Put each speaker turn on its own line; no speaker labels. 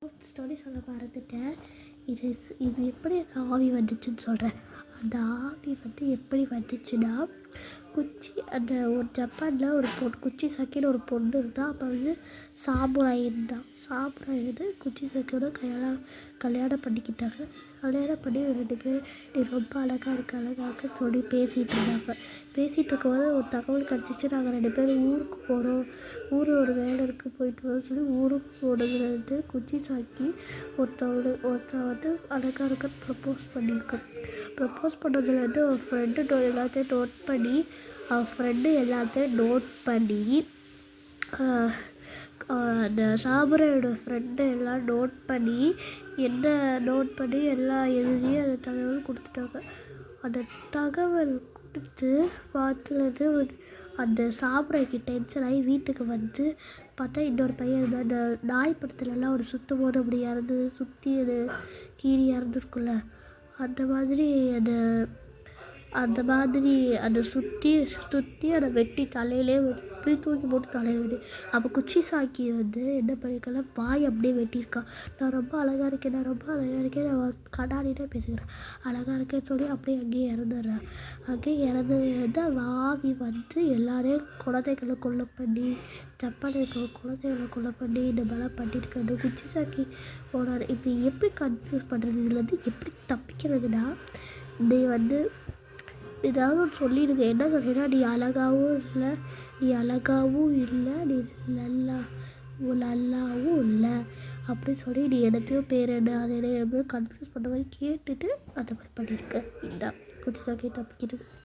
Story சொல்ல மறந்துட்டேன். இது எப்படி எனக்கு ஆவி வந்துச்சுன்னு சொல்கிறேன். அந்த ஆவி எப்படி வந்துச்சுன்னா, அந்த ஒரு ஜப்பானில் ஒரு பொண்ணு குச்சி சாக்கின்னு ஒரு பொண்ணு இருந்தால். அப்போ சாமுராய் இருந்தான். சாமுராய் குச்சி சாக்கியோட கல்யாணம் பண்ணிக்கிட்டாங்க. கல்யாணம் பண்ணி 2 பேர் நீ ரொம்ப அழகாக இருக்குன்னு சொல்லி பேசிகிட்டு இருந்தாங்க. பேசிகிட்டு இருக்கும்போது ஒரு தகவல் கிடச்சிச்சு. நாங்கள் 2 பேரும் ஊருக்கு போகிறோம், ஊரில் ஒரு வேலை இருக்குது, போயிட்டு வரோம்னு சொல்லி ஊருக்கு போனதுலேருந்து குச்சி சாக்கி ஒருத்தன் அழகாக இருக்குன்னு ப்ரப்போஸ் பண்ணியிருக்கேன். ப்ரப்போஸ் பண்ணதுலேருந்து அவன் ஃப்ரெண்டு எல்லாத்தையும் நோட் பண்ணி அந்த சாமுராயோட ஃப்ரெண்டு எல்லாம் நோட் பண்ணி எல்லாம் எழுதி அந்த தகவல் கொடுத்துட்டாங்க. அந்த தகவல் கொடுத்து பார்த்துலேருந்து அந்த சாமுராய்க்கு டென்ஷன் ஆகி வீட்டுக்கு வந்து பார்த்தா இன்னொரு பையன் இருந்தால். அந்த நாய் படத்துலலாம் ஒரு சுற்றும் போது அப்படி சுற்றி அது கீறி இறந்துருக்குல்ல, அந்த மாதிரி அதை சுற்றி அதை வெட்டி தலையிலே இப்படி தூக்கி போட்டு தலையில் வெட்டி. அப்போ குச்சி சாக்கி என்ன பண்ணியிருக்காங்க, வாய் அப்படியே வெட்டியிருக்கான். நான் ரொம்ப அழகாக இருக்கேன், நான் கண்ணாடிட்டே பேசுகிறேன், அழகாக இருக்கேன்னு சொல்லி அப்படியே அங்கேயே இறந்துடுறேன். அங்கேயே இறந்து ஆவி எல்லாரையும் குழந்தைகளை கொலை பண்ணி, ஜப்பானில் இருக்கிற குழந்தைகளை கொலை பண்ணி இந்த மாதிரிலாம் பண்ணியிருக்காங்க. குச்சி சாக்கி போனார். இப்போ எப்படி கன்ஃபியூஸ் பண்ணுறது, இதுலேருந்து எப்படி தப்பிக்கிறதுனா, நீ ஏதாவது ஒன்று சொல்லிடுங்க. என்ன சொல்கிறேன்னா, நீ அழகாவும் இல்லை, நீ நல்லாவும் இல்லை அப்படி சொல்லி நீ எனத்தையும் பேர் என்ன அது என்ன கன்ஃபியூஸ் பண்ண மாதிரி கேட்டுட்டு அந்த மாதிரி பண்ணியிருக்க. இதுதான் குச்சி சாக்கி தப்பிக்கிறது.